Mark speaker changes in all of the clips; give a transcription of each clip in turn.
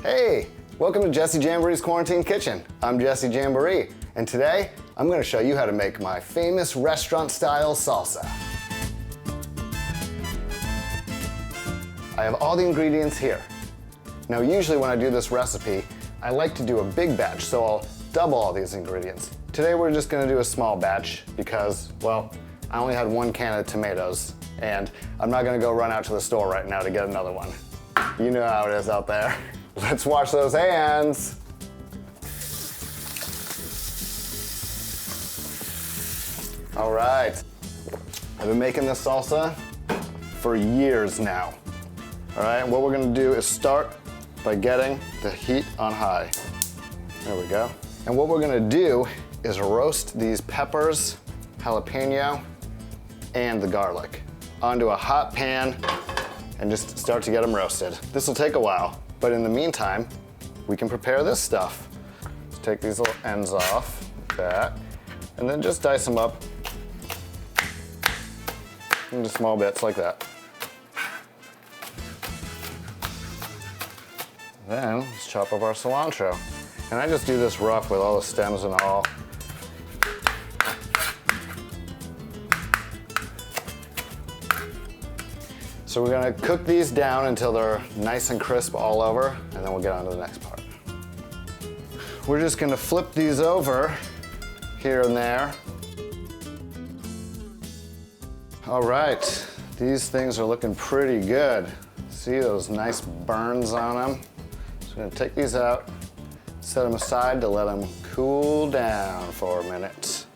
Speaker 1: Hey, welcome to Jessy Jamboree's Quarantine Kitchen. I'm Jessy Jamboree, and today I'm going to show you how to make my famous restaurant-style salsa. I have all the ingredients here. Now, usually when I do this recipe, I like to do a big batch, so I'll double all these ingredients. Today we're just going to do a small batch because, well, I only had 1 can of tomatoes, and I'm not going to go run out to the store right now to get another one. You know how it is out there. Let's wash those hands. All right, I've been making this salsa for years now. All right, what we're gonna do is start by getting the heat on high. There we go. And what we're gonna do is roast these peppers, jalapeno, and the garlic onto a hot pan and just start to get them roasted. This will take a while, but in the meantime, we can prepare this stuff. Let's take these little ends off, like that, and then just dice them up into small bits like that. Then let's chop up our cilantro. And I just do this rough with all the stems and all. So we're gonna cook these down until they're nice and crisp all over, and then we'll get on to the next part. We're just gonna flip these over here and there. All right, these things are looking pretty good. See those nice burns on them? So we're gonna take these out, set them aside to let them cool down for a minute.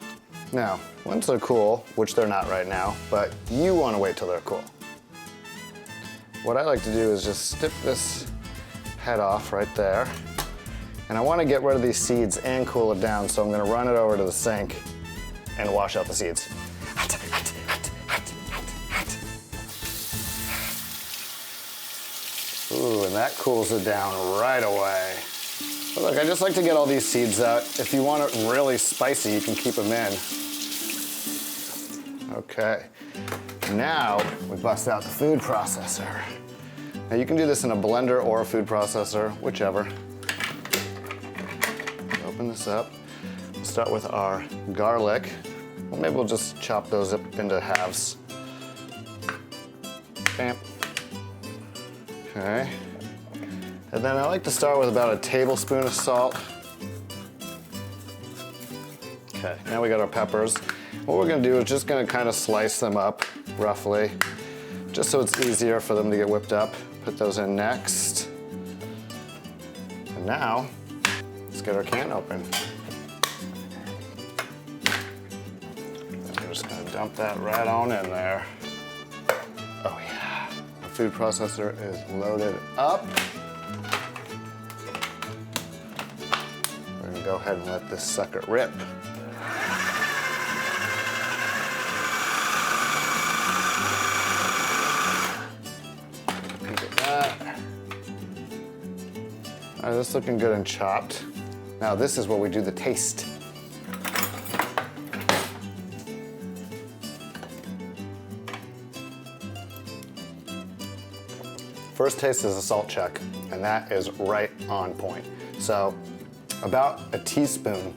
Speaker 1: Now, once they're cool, which they're not right now, but you wanna wait till they're cool. What I like to do is just snip this head off right there. And I wanna get rid of these seeds and cool it down, so I'm gonna run it over to the sink and wash out the seeds. Ooh, and that cools it down right away. But look, I just like to get all these seeds out. If you want it really spicy, you can keep them in. Okay. Now we bust out the food processor. Now you can do this in a blender or a food processor, whichever. Open this up. We'll start with our garlic. Well, maybe we'll just chop those up into halves. Bam. Okay. And then I like to start with about a tablespoon of salt. Okay, now we got our peppers. What we're gonna do is just gonna kind of slice them up roughly, just so it's easier for them to get whipped up. Put those in next. And now, let's get our can open. And we're just gonna dump that right on in there. Oh yeah, our food processor is loaded up. We're gonna go ahead and let this sucker rip. All right, this is looking good and chopped. Now this is where we do the taste. First taste is a salt check, and that is right on point. So about a teaspoon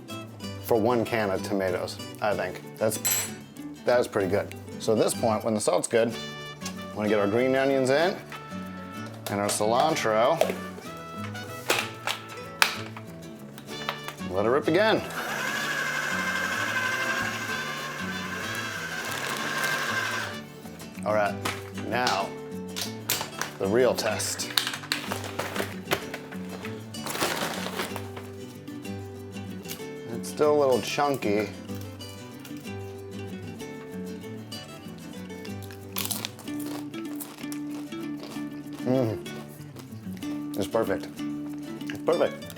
Speaker 1: for 1 can of tomatoes, I think. That is pretty good. So at this point, when the salt's good, we want to get our green onions in and our cilantro. Let it rip again. All right, now the real test. It's still a little chunky. It's perfect. It's perfect.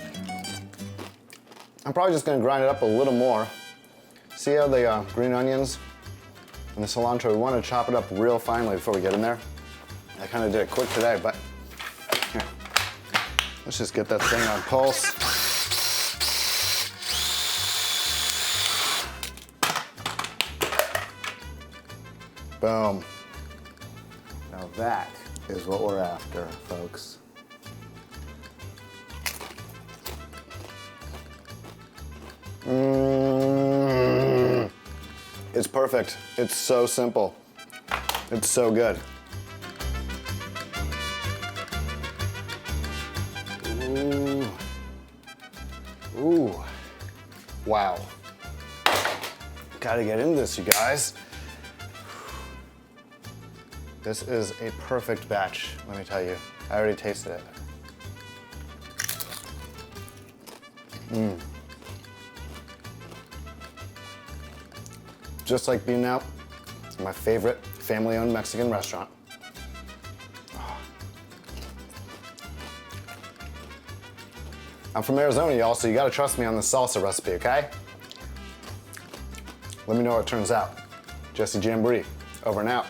Speaker 1: I'm probably just gonna grind it up a little more. See how the green onions and the cilantro, we wanna chop it up real finely before we get in there. I kinda did it quick today, but here. Let's just get that thing on pulse. Boom. Now that is what we're after, folks. It's perfect. It's so simple. It's so good. Ooh. Ooh. Wow. Gotta get into this, you guys. This is a perfect batch, let me tell you. I already tasted it. Just like being out at my favorite family-owned Mexican restaurant. I'm from Arizona, y'all, so you gotta trust me on the salsa recipe, okay? Let me know how it turns out. Jessy Jamboree, over and out.